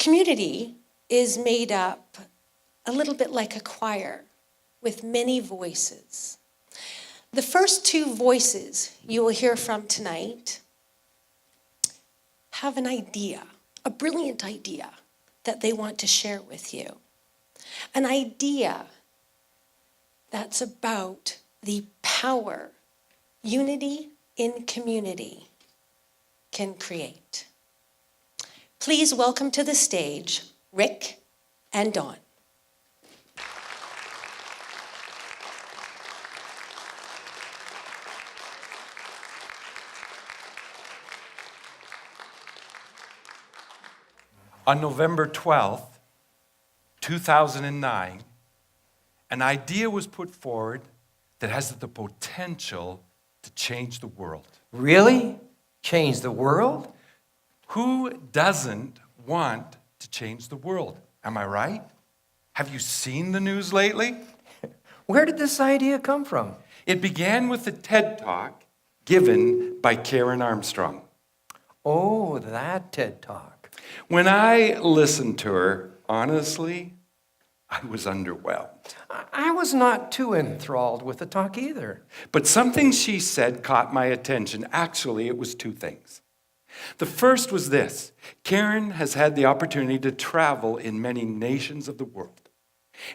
community is made up a little bit like a choir with many voices. The first two voices you will hear from tonight have an idea, a brilliant idea that they want to share with you. An idea that's about the power unity in community can create. Please welcome to the stage Rick and Dawn. On November 12th, 2009, an idea was put forward that has the potential to change the world. Really? Change the world? Who doesn't want to change the world? Am I right? Have you seen the news lately? Where did this idea come from? It began with a TED Talk given by Karen Armstrong. Oh, that TED Talk. When I listened to her, honestly, I was underwhelmed. I was not too enthralled with the talk either. But something she said caught my attention. Actually, it was two things. The first was this. Karen has had the opportunity to travel in many nations of the world.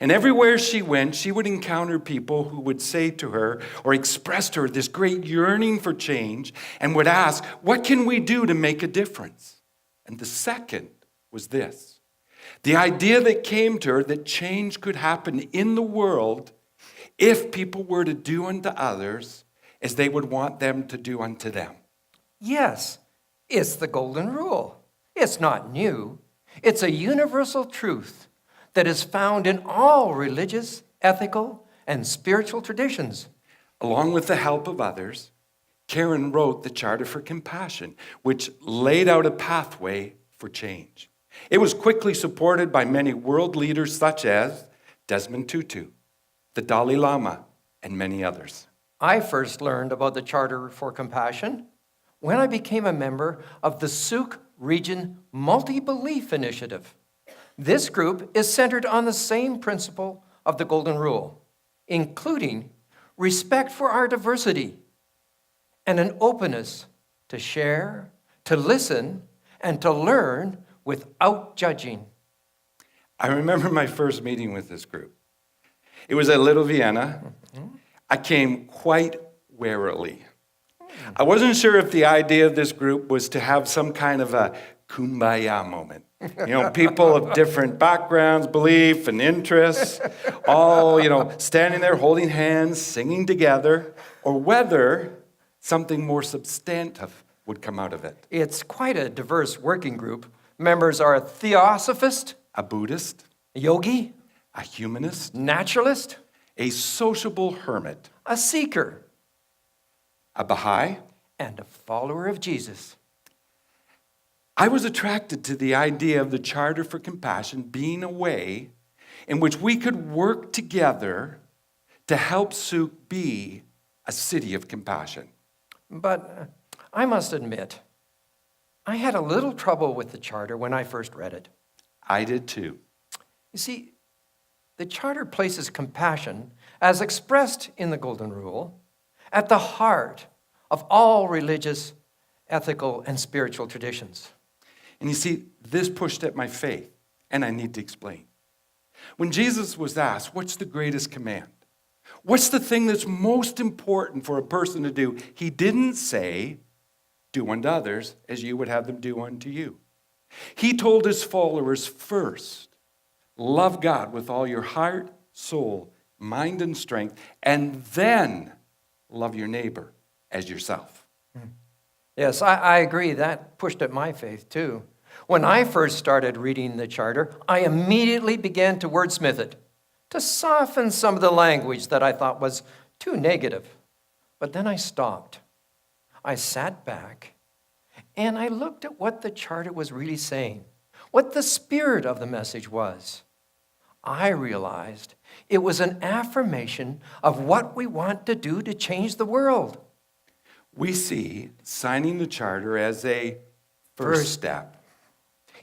And everywhere she went, she would encounter people who would say to her or express to her this great yearning for change and would ask, what can we do to make a difference? And the second was this. The idea that came to her that change could happen in the world if people were to do unto others as they would want them to do unto them. Yes, it's the golden rule. It's not new. It's a universal truth that is found in all religious, ethical, and spiritual traditions. Along with the help of others, Karen wrote the Charter for Compassion, which laid out a pathway for change. It was quickly supported by many world leaders such as Desmond Tutu, the Dalai Lama, and many others. I first learned about the Charter for Compassion when I became a member of the Sooke Region Multi-Belief Initiative. This group is centered on the same principle of the Golden Rule, including respect for our diversity and an openness to share, to listen, and to learn without judging. I remember my first meeting with this group. It was at Little Vienna. I came quite warily. I wasn't sure if the idea of this group was to have some kind of a kumbaya moment. You know, people of different backgrounds, belief, and interests, all, standing there holding hands, singing together, or whether something more substantive would come out of it. It's quite a diverse working group. Members are a theosophist, A Buddhist, a yogi, a humanist, naturalist, a sociable hermit, a seeker, a Bahá'í. and a follower of Jesus. I was attracted to the idea of the Charter for Compassion being a way in which we could work together to help Sooke be a city of compassion. But I must admit, I had a little trouble with the Charter when I first read it. I did too. You see, the Charter places compassion, as expressed in the Golden Rule, at the heart of all religious, ethical, and spiritual traditions. And you see, this pushed at my faith, and I need to explain. When Jesus was asked, what's the greatest command? What's the thing that's most important for a person to do? He didn't say, do unto others as you would have them do unto you. He told his followers first, love God with all your heart, soul, mind, and strength, and then love your neighbor as yourself. Yes, I agree. That pushed at my faith, too. When I first started reading the Charter, I immediately began to wordsmith it, to soften some of the language that I thought was too negative. But then I stopped. I sat back, and I looked at what the Charter was really saying, what the spirit of the message was. I realized it was an affirmation of what we want to do to change the world. We see signing the Charter as a first step.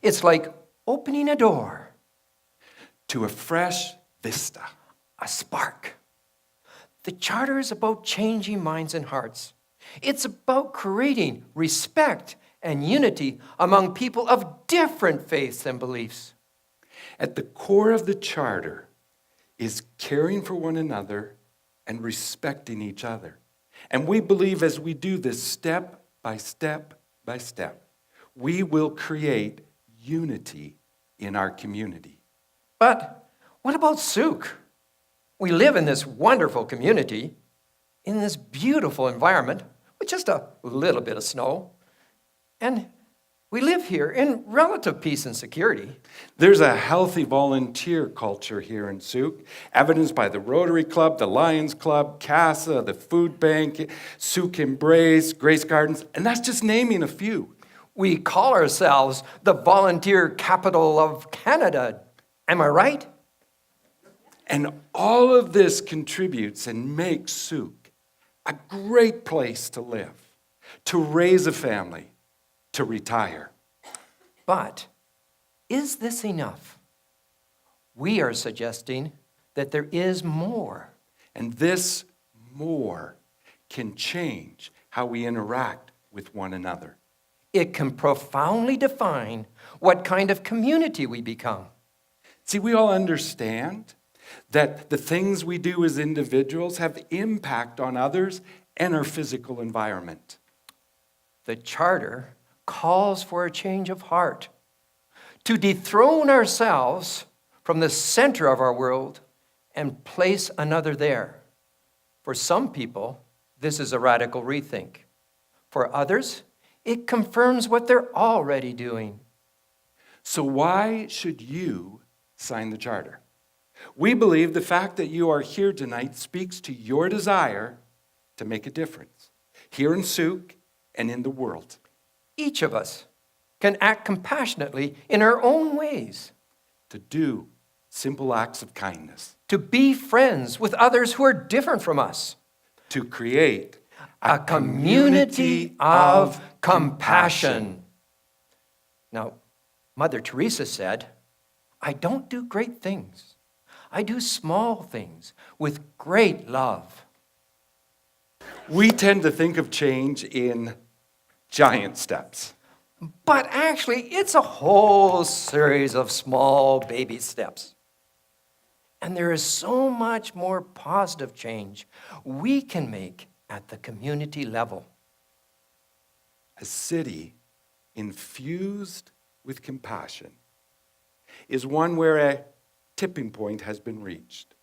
It's like opening a door, to a fresh vista. a spark. The charter is about changing minds and hearts. It's about creating respect and unity among people of different faiths and beliefs. At the core of the charter is caring for one another and respecting each other. And we believe as we do this step by step by step, we will create unity in our community. But what about Sooke? We live in this wonderful community, in this beautiful environment, with just a little bit of snow. And we live here in relative peace and security. There's a healthy volunteer culture here in Sooke, evidenced by the Rotary Club, the Lions Club, CASA, the Food Bank, Sooke Embrace, Grace Gardens, and that's just naming a few. We call ourselves the volunteer capital of Canada. Am I right? And all of this contributes and makes Sooke a great place to live, to raise a family, to retire. But is this enough? We are suggesting that there is more. And this more can change how we interact with one another. It can profoundly define what kind of community we become. See, we all understand that the things we do as individuals have impact on others and our physical environment. The charter calls for a change of heart, to dethrone ourselves from the center of our world and place another there. For some people, this is a radical rethink. For others, it confirms what they're already doing. So why should you sign the charter? We believe the fact that you are here tonight speaks to your desire to make a difference here in Sooke and in the world. Each of us can act compassionately in our own ways, To do simple acts of kindness. to be friends with others who are different from us, To create a community of compassion. Now, Mother Teresa said, I don't do great things. I do small things with great love. We tend to think of change in giant steps. But actually, it's a whole series of small baby steps. And there is so much more positive change we can make at the community level. A city infused with compassion is one where a tipping point has been reached,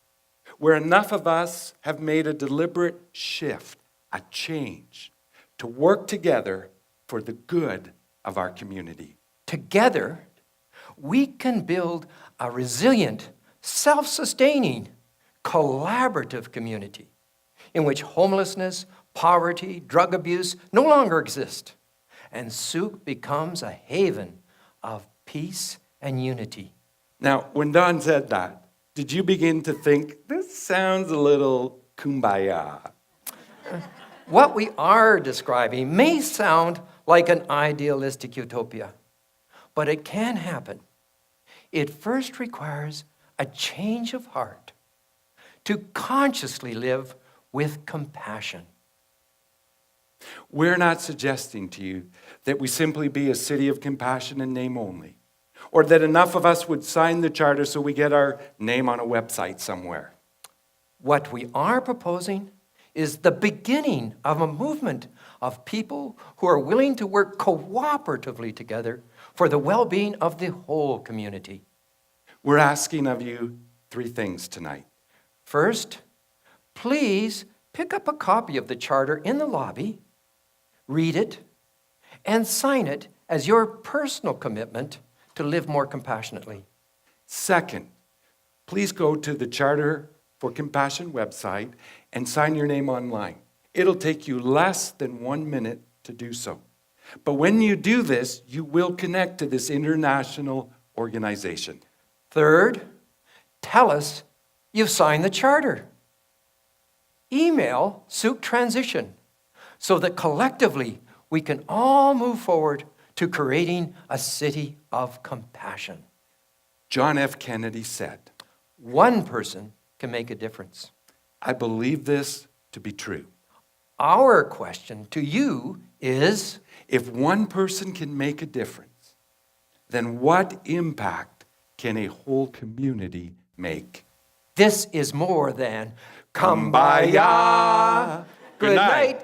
where enough of us have made a deliberate shift, a change, to work together for the good of our community. Together, we can build a resilient, self-sustaining, collaborative community in which homelessness, poverty, drug abuse no longer exist, and Sooke becomes a haven of peace and unity. Now, when Don said that, did you begin to think, this sounds a little kumbaya? What we are describing may sound like an idealistic utopia, but it can happen. It first requires a change of heart to consciously live with compassion. We're not suggesting to you that we simply be a city of compassion in name only, or that enough of us would sign the charter so we get our name on a website somewhere. What we are proposing is the beginning of a movement of people who are willing to work cooperatively together for the well-being of the whole community. We're asking of you 3 things tonight. First, please pick up a copy of the charter in the lobby, read it, and sign it as your personal commitment to live more compassionately. Second, please go to the Charter for Compassion website and sign your name online. It'll take you less than 1 minute to do so. But when you do this, you will connect to this international organization. Third, tell us you've signed the charter. Email Sooke Transition so that collectively we can all move forward to creating a city of compassion. John F. Kennedy said, One person can make a difference. I believe this to be true. Our question to you is, If one person can make a difference, then what impact can a whole community make? this is more than kumbaya. Good night.